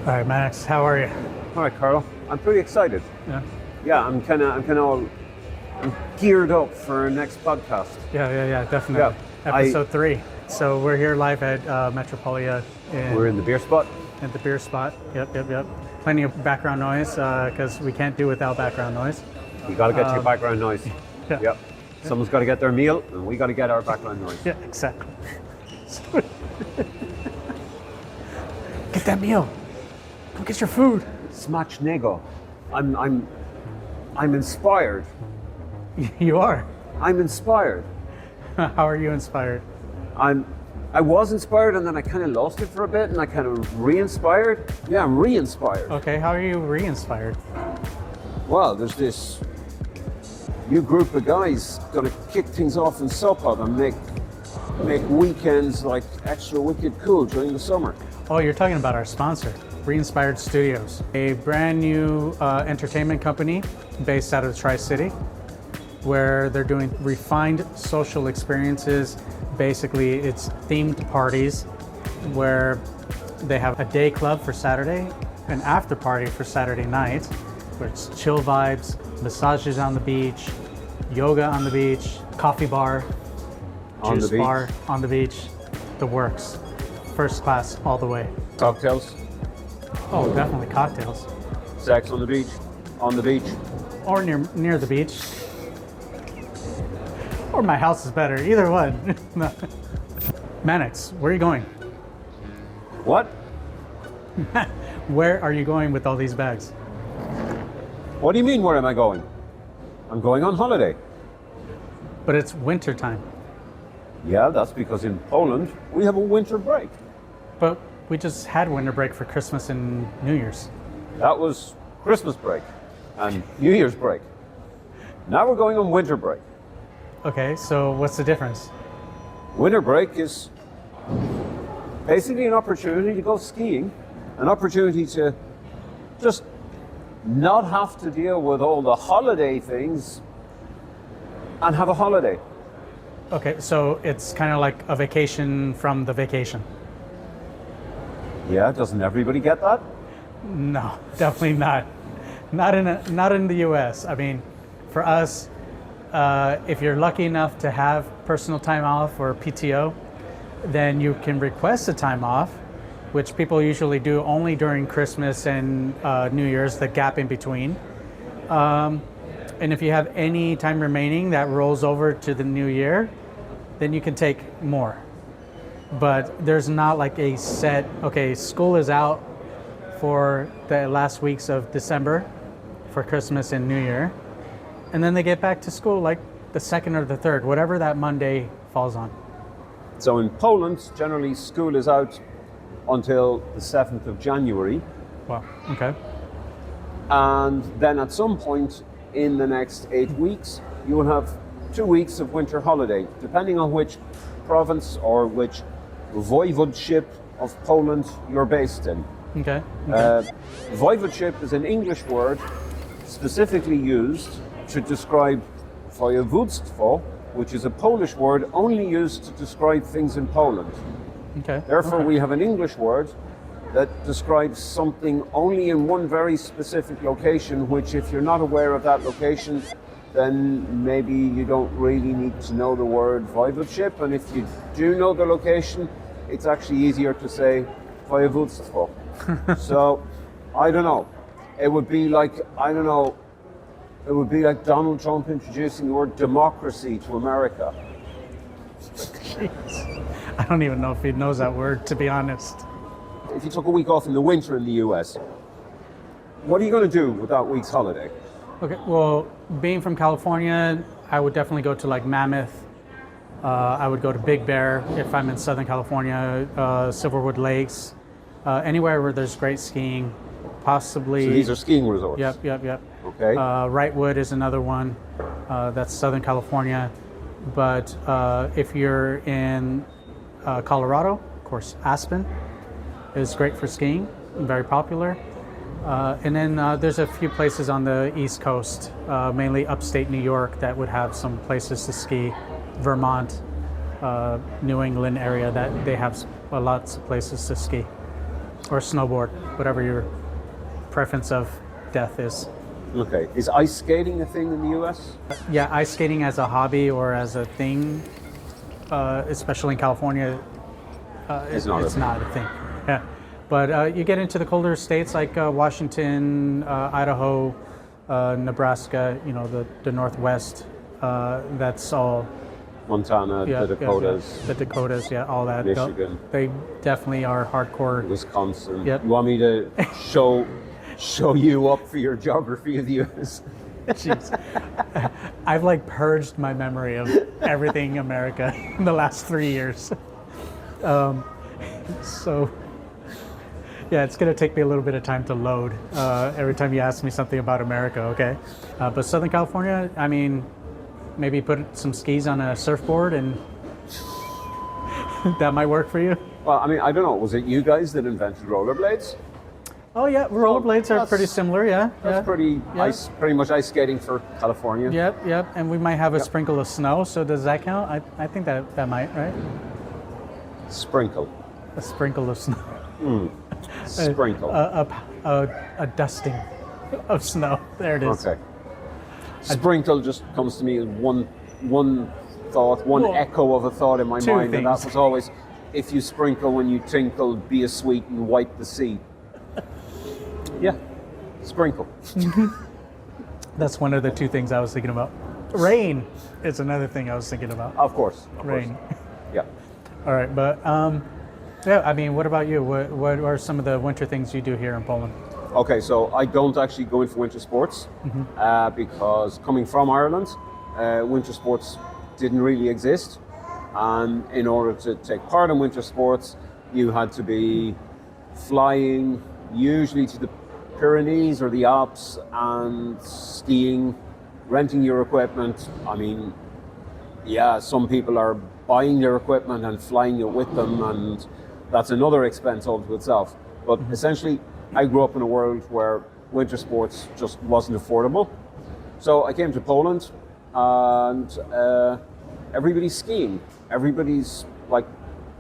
All right, Max, how are you? All right, Carlo. I'm pretty excited. Yeah. Yeah, I'm kind of geared up for our next podcast. Yeah, definitely. Yeah, Episode 3. So we're here live at Metropolia. We're in the beer spot. At the beer spot. Yep. Plenty of background noise because we can't do without background noise. You got to get your background noise. Yeah. Yep. Someone's got to get their meal, and we got to get our background noise. Yeah, exactly. Get that meal. Go get your food. Smacznego. I'm inspired. You are. I'm inspired. How are you inspired? I was inspired, and then I kind of lost it for a bit, and I kind of re-inspired. Yeah, I'm re-inspired. Okay, how are you re-inspired? Well, there's this new group of guys gonna kick things off in Sopot and make weekends like extra wicked cool during the summer. Oh, you're talking about our sponsor, Re-Inspired Studios, a brand new entertainment company based out of Tri-City, where they're doing refined social experiences. Basically, it's themed parties where they have a day club for Saturday, an after party for Saturday night, where it's chill vibes, massages on the beach, yoga on the beach, coffee bar, On juice the beach. bar on the beach, the works. First class all the way. Cocktails, Oh, definitely cocktails. sex on the beach, Or near the beach. Or my house is better, either one. No. Mannix, where are you going? What? Where are you going with all these bags? What do you mean, where am I going? I'm going on holiday. But it's winter time. Yeah, that's because in Poland, we have a winter break. But we just had winter break for Christmas and New Year's. That was Christmas break and New Year's break. Now we're going on winter break. Okay, so what's the difference? Winter break is basically an opportunity to go skiing, an opportunity to just not have to deal with all the holiday things and have a holiday. Okay, so it's kind of like a vacation from the vacation. Yeah, doesn't everybody get that? No, definitely not. Not in the U.S. I mean, for us, if you're lucky enough to have personal time off or PTO, then you can request a time off, which people usually do only during Christmas and New Year's, the gap in between. And if you have any time remaining that rolls over to the new year, then you can take more. But there's not like a set, okay, school is out for the last weeks of December for Christmas and New Year. And then they get back to school like the 2nd or the 3rd, whatever that Monday falls on. So in Poland, generally school is out until the 7th of January. Wow, okay. And then at some point in the next 8 weeks, you will have 2 weeks of winter holiday, depending on which province or which voivodeship of Poland you're based in. Okay. Voivodeship is an English word specifically used to describe województwo, which is a Polish word only used to describe things in Poland. Okay. Therefore, okay. we have an English word that describes something only in one very specific location, which if you're not aware of that location, then maybe you don't really need to know the word voivodeship. And if you do know the location, it's actually easier to say województwo. So, I don't know. It would be like, it would be like Donald Trump introducing the word democracy to America. Jeez. I don't even know if he knows that word, to be honest. If you took a week off in the winter in the US, what are you going to do with that week's holiday? Okay, well, being from California, I would definitely go to like Mammoth. I would go to Big Bear if I'm in Southern California, Silverwood Lakes, anywhere where there's great skiing, possibly. So these are skiing resorts? Yep. Okay. Wrightwood is another one. That's Southern California. But if you're in Colorado, of course, Aspen is great for skiing, very popular. And then there's a few places on the East Coast, mainly upstate New York, that would have some places to ski. Vermont, New England area, that they have lots of places to ski or snowboard, whatever your preference of death is. Okay. Is ice skating a thing in the US? Yeah, ice skating as a hobby or as a thing, especially in California, It's not a it's thing. not a thing. Yeah, but you get into the colder states like Washington, Idaho, Nebraska. You know, the Northwest. That's all. Montana, Yeah, the Dakotas, the Dakotas. Yeah, all that. Michigan. They definitely are hardcore. Wisconsin. Yep. You want me to show you up for your geography of the US? Jeez. I've like purged my memory of everything America in the last 3 years. So, yeah, it's going to take me a little bit of time to load every time you ask me something about America, okay? But Southern California, I mean, maybe put some skis on a surfboard and that might work for you. Well, I mean, I don't know. Was it you guys that invented rollerblades? Oh, yeah, rollerblades are that's- pretty similar, yeah. That's yeah. pretty much ice skating for California. Yep, and we might have a sprinkle of snow, so does that count? I think that might, right? Sprinkle. A sprinkle of snow. Sprinkle. A dusting of snow. There it is. Okay. Sprinkle just comes to me as one thought, one Well, echo of a thought in my two mind, and that things. was always, if you sprinkle when you tinkle, be a sweet and wipe the sea. Yeah, sprinkle. That's one of the two things I was thinking about. Rain is another thing I was thinking about. Of course. Rain. Yeah. All right, but yeah, I mean, what about you? What are some of the winter things you do here in Poland? Okay, so I don't actually go in for winter sports because coming from Ireland, winter sports didn't really exist. And in order to take part in winter sports, you had to be flying usually to the Pyrenees or the Alps and skiing, renting your equipment. I mean, yeah, some people are buying their equipment and flying it with them, and that's another expense all to itself. But essentially, I grew up in a world where winter sports just wasn't affordable. So I came to Poland, and everybody's skiing. Everybody's like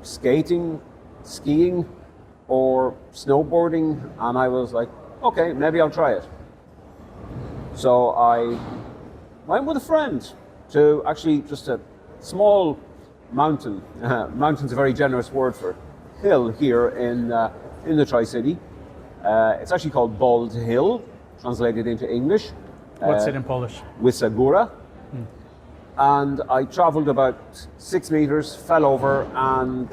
skating, skiing, or snowboarding, and I was like, okay, maybe I'll try it. So I went with a friend to actually just a small mountain. Mountain's a very generous word for hill here in the Tri-City. It's actually called Bald Hill, translated into English. What's it in Polish? Wysoka Góra. And I traveled about 6 meters, fell over, and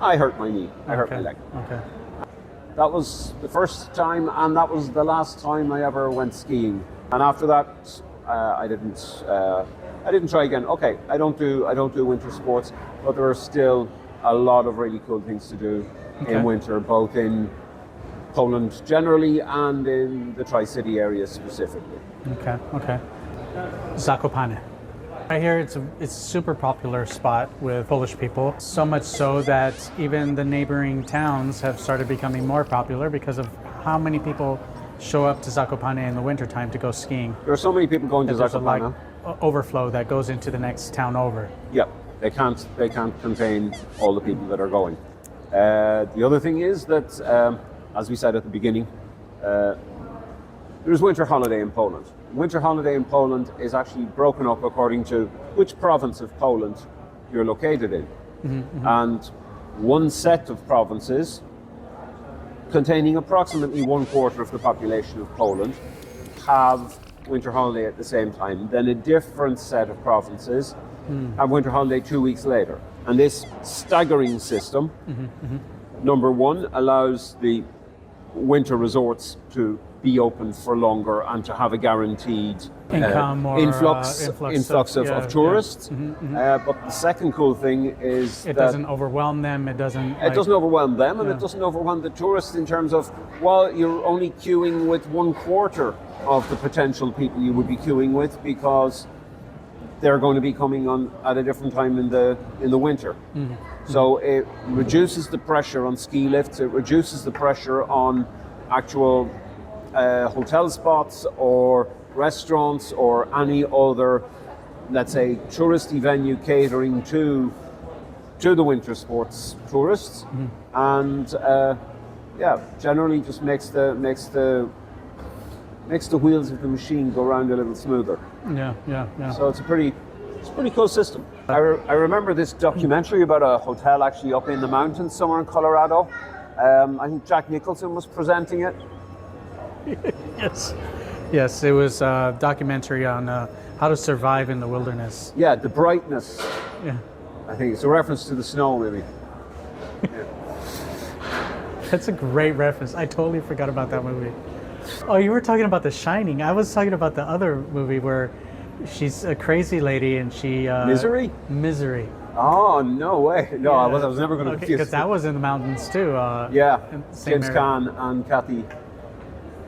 I hurt my knee. I hurt my leg. Okay. That was the first time, and that was the last time I ever went skiing. And after that, I didn't try again. Okay, I don't do winter sports, but there are still a lot of really cool things to do in winter, both in Poland generally and in the Tri-City area specifically. Okay. Zakopane. I hear it's a super popular spot with Polish people, so much so that even the neighboring towns have started becoming more popular because of how many people show up to Zakopane in the wintertime to go skiing. There are so many people going to There's a Zakopane. overflow that goes into the next town over. Yeah, they can't contain all the people that are going. The other thing is that, as we said at the beginning, there's winter holiday in Poland. Winter holiday in Poland is actually broken up according to which province of Poland you're located in. And one set of provinces containing approximately 1/4 of the population of Poland have winter holiday at the same time. Then a different set of provinces have winter holiday 2 weeks later. And this staggering system, number one, allows the winter resorts to be open for longer and to have a guaranteed Income or influx of tourists. But the second cool thing is It that doesn't overwhelm them. It doesn't. it doesn't overwhelm them, and it doesn't overwhelm the tourists in terms of, well, you're only queuing with 1/4 of the potential people you would be queuing with, because they're going to be coming on at a different time in the winter. So it reduces the pressure on ski lifts. It reduces the pressure on actual hotel spots or restaurants or any other, let's say, touristy venue catering to the winter sports tourists, and generally just makes the wheels of the machine go around a little smoother. Yeah. So it's a pretty cool system. I remember this documentary about a hotel actually up in the mountains somewhere in Colorado. I think Jack Nicholson was presenting it. Yes, it was a documentary on how to survive in the wilderness. Yeah, the brightness. Yeah. I think it's a reference to the snow, maybe. That's a great reference. I totally forgot about that movie. Oh, you were talking about The Shining. I was talking about the other movie where she's a crazy lady and she... Misery? Misery. Oh, no way. No, Yeah. I was never going to confuse. Because that was in the mountains too. James Caan and Kathy,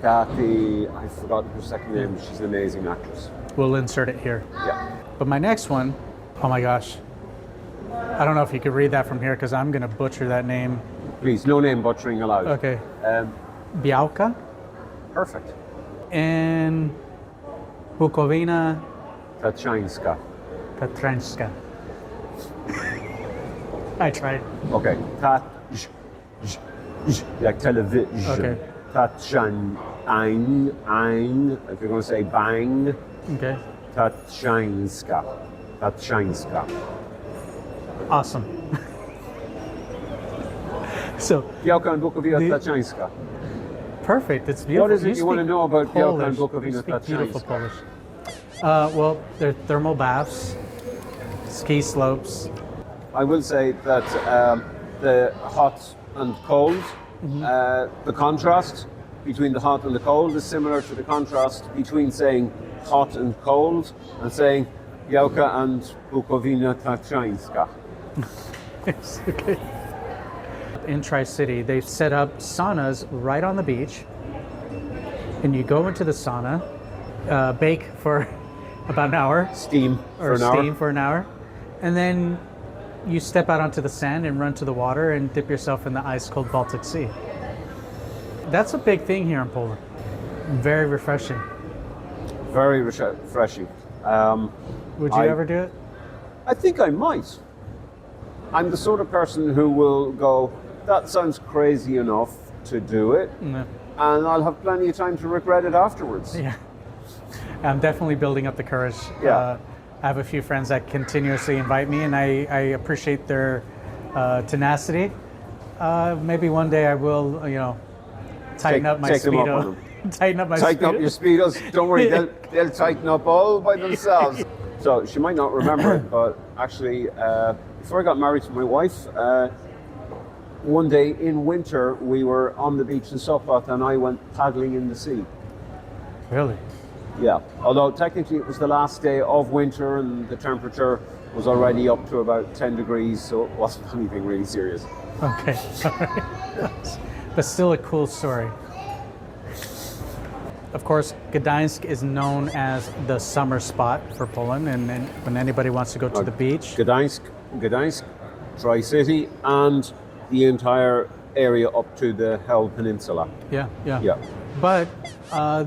I forgot her second name. She's an amazing actress. We'll insert it here. Yeah. But my next one, oh my gosh. I don't know if you could read that from here because I'm going to butcher that name. Please, no name butchering allowed. Okay. Białka Perfect. and Bukowina Tatrzańska. Tatrzańska. I tried. Okay. Like television. Okay. Tatrzań, if you're going to say bang, Okay. Tatrzańska. Tatrzańska. Awesome. So Białka and Bukowina Tatrzańska. perfect. It's beautiful. What is it you want to speak know about Białka and Polish. Bukowina You speak beautiful Tatrzańska? Polish. Well, they're thermal baths, ski slopes. I will say that the hot and cold, the contrast between the hot and the cold is similar to the contrast between saying hot and cold and saying Białka and Bukowina Tatrzańska. Yes, okay. In Tri-City, they've set up saunas right on the beach, and you go into the sauna, bake for about an hour, Steam for or an hour. steam for an hour, and then you step out onto the sand and run to the water and dip yourself in the ice-cold Baltic Sea. That's a big thing here in Poland. Very refreshing. Very refreshing. Would you ever do it? I think I might. I'm the sort of person who will go, that sounds crazy enough to do it, No. and I'll have plenty of time to regret it afterwards. Yeah. I'm definitely building up the courage. Yeah. I have a few friends that continuously invite me, and I appreciate their tenacity. Maybe one day I will, tighten up my take them up on Speedo. Tighten up my Tighten Speedo. up your Speedos. Don't worry, they'll tighten up all by themselves. So she might not remember it, but actually, before I got married to my wife, one day in winter we were on the beach in Sopot, and I went paddling in the sea. Really? Yeah, although technically it was the last day of winter and the temperature was already up to about 10 degrees, so it wasn't anything really serious. Okay. All right. But still a cool story. Of course, Gdańsk is known as the summer spot for Poland, and when anybody wants to go to the beach, Gdańsk, Tri-City, and the entire area up to the Hell Peninsula. yeah. But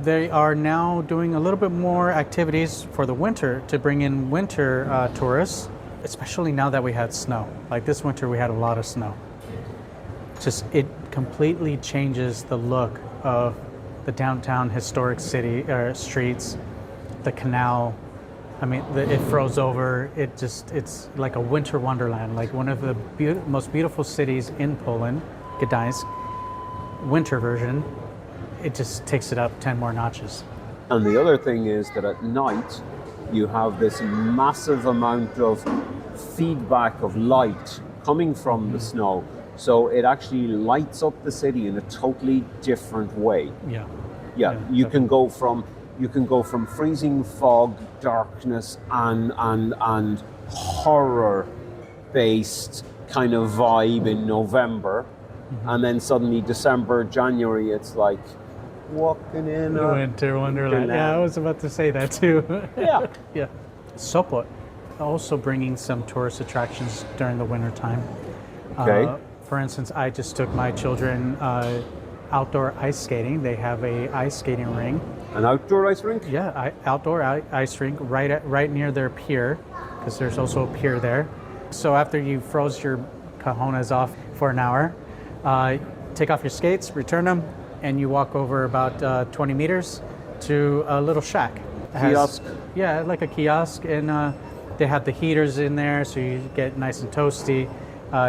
they are now doing a little bit more activities for the winter to bring in winter tourists, especially now that we had snow. Like this winter, we had a lot of snow. It completely changes the look of the downtown historic city streets, the canal. I mean, it froze over. It's like a winter wonderland, like one of the most beautiful cities in Poland, Gdańsk, winter version. It just takes it up 10 more notches. And the other thing is that at night, you have this massive amount of feedback of light coming from the snow. So it actually lights up the city in a totally different way. Yeah. You can go from freezing fog, darkness, and horror based kind of vibe in November, and then suddenly December, January, it's like walking in a Winter wonderland. Yeah, I was about to say that too. Yeah. Yeah. Sopot also bringing some tourist attractions during the winter time. Okay. For instance, I just took my children outdoor ice skating. They have a ice skating ring. An outdoor ice rink? Yeah, outdoor ice rink right near their pier, because there's also a pier there. So after you froze your cojones off for an hour, take off your skates, return them, and you walk over about 20 meters to a little shack. It has- Kiosk? Yeah, like a kiosk, and they have the heaters in there, so you get nice and toasty.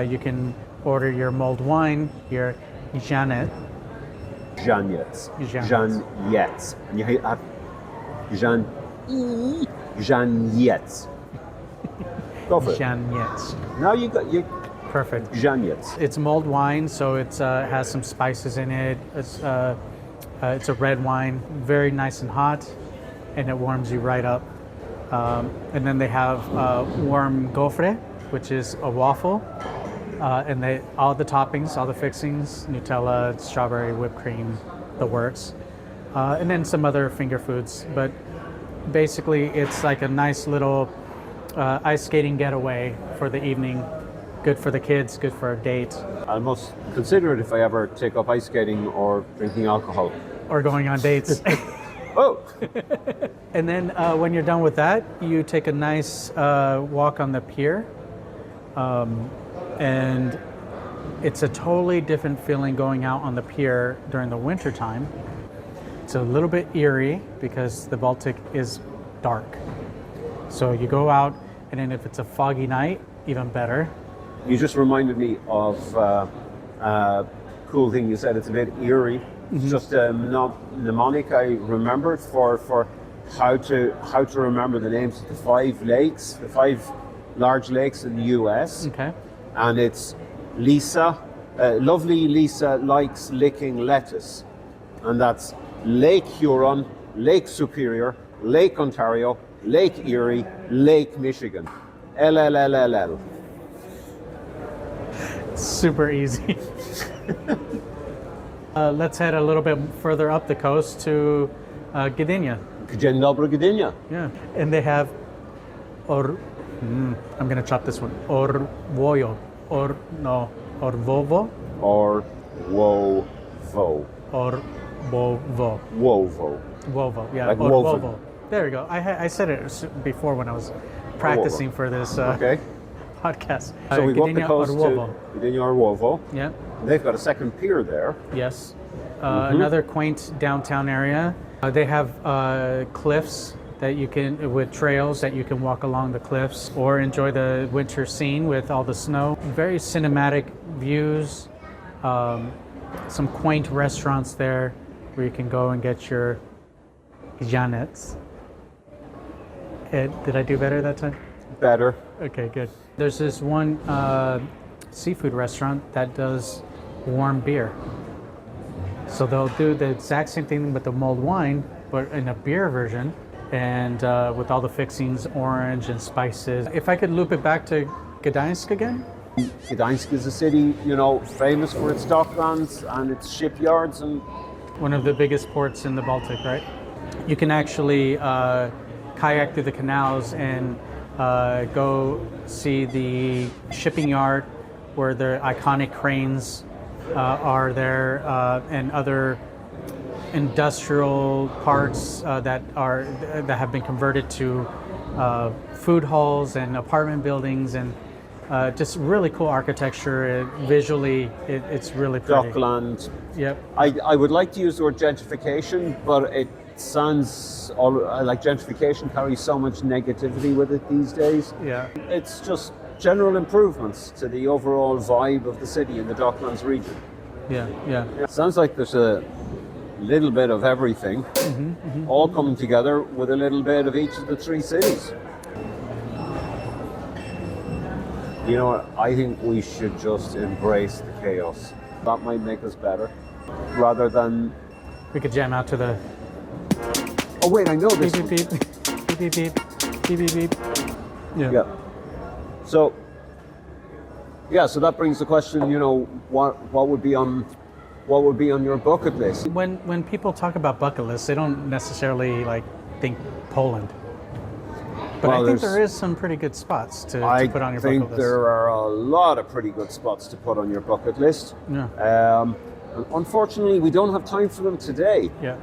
You can order your mulled wine, your Janet. Janiets. Janiets. Janiets. And you have Janiets. Go for it. Janiets. Now you got your Perfect. Janiets. It's mulled wine, so it has some spices in it. It's a red wine, very nice and hot, and it warms you right up. And then they have warm gofre, which is a waffle, and all the toppings, all the fixings, Nutella, strawberry, whipped cream, the works, and then some other finger foods. But basically, it's like a nice little ice skating getaway for the evening. Good for the kids, good for a date, I must consider it if I ever take up ice skating or drinking alcohol. or going on dates. Oh! And then when you're done with that, you take a nice walk on the pier. And it's a totally different feeling going out on the pier during the winter time. It's a little bit eerie because the Baltic is dark. So you go out, and then if it's a foggy night, even better. You just reminded me of a cool thing you said. It's a bit eerie. It's just a mnemonic I remembered for how to remember the names of the 5 lakes, the 5 large lakes in the US. Okay. And it's Lisa, lovely Lisa likes licking lettuce. And that's Lake Huron, Lake Superior, Lake Ontario, Lake Erie, Lake Michigan. LLLLL. Super easy. Let's head a little bit further up the coast to Gdynia. Gdzień Gdobry Gdynia. Yeah. And they have I'm going to chop this one. Orwojo. Orwowo. Or Wovo. Orwowo. Wovo. Wovo. Yeah. Like Orwowo. woven. There we go. I said it before when I was practicing for this Okay. podcast. So we go up the Gdynia coast Orwowo. to Gdynia Orwowo. Yeah. They've got a second pier there. Yes. Another quaint downtown area. They have cliffs that you can, with trails that you can walk along the cliffs or enjoy the winter scene with all the snow. Very cinematic views. Some quaint restaurants there where you can go and get your janets. Did I do better that time? Better. Okay, good. There's this one seafood restaurant that does warm beer. So they'll do the exact same thing with the mulled wine, but in a beer version, and with all the fixings, orange and spices. If I could loop it back to Gdańsk again? Gdańsk is a city, famous for its docklands and its shipyards and One of the biggest ports in the Baltic, right? You can actually kayak through the canals and go see the shipping yard where the iconic cranes are there, and other industrial parts that have been converted to food halls and apartment buildings, and just really cool architecture. Visually, it's really pretty. dockland. Yep. I would like to use the word gentrification, but it sounds like gentrification carries so much negativity with it these days. Yeah. It's just general improvements to the overall vibe of the city in the Docklands region. Yeah. Yeah. It sounds like there's a little bit of everything, all coming together with a little bit of each of the 3 cities. You know what? I think we should just embrace the chaos. That might make us better, rather than. We could jam out to the Oh wait, I know beep this. beep one. beep beep beep beep beep beep beep. Yeah. So that brings the question. What would be on your bucket list? When people talk about bucket lists, they don't necessarily think Poland. But Well, I think there's- there is some pretty good spots to put on your I think bucket list. there are a lot of pretty good spots to put on your bucket list. Yeah. Unfortunately, we don't have time for them today. Yeah.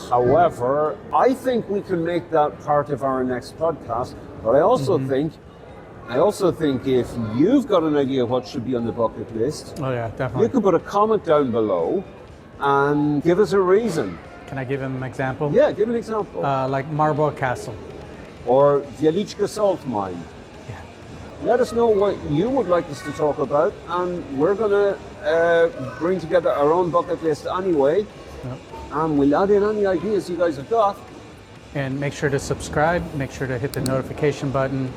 However, I think we can make that part of our next podcast. But I also think if you've got an idea what should be on the bucket list, Oh yeah, you definitely. can put a comment down below and give us a reason. Can I give him an example? Yeah, give an example. Like Marble Castle. Or Wieliczka Salt Mine. Yeah. Let us know what you would like us to talk about, and we're going to bring together our own bucket list anyway. Yep. And we'll add in any ideas you guys have got. And make sure to subscribe. Make sure to hit the notification button.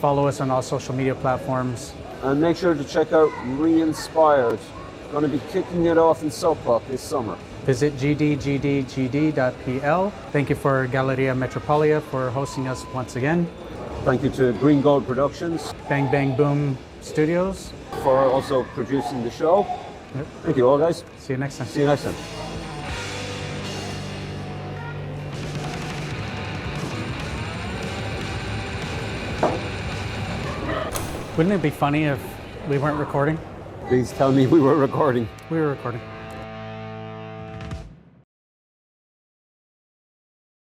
Follow us on all social media platforms. And make sure to check out Re-Inspired. Going to be kicking it off in Sopot this summer. Visit gdgdgd.pl. Thank you for Galleria Metropolia for hosting us once again. Thank you to Green Gold Productions Bang Bang Boom Studios. for also producing the show. Yep. Thank you all, guys. See you next time. See you next time. Wouldn't it be funny if we weren't recording? Please tell me we were recording. We were recording.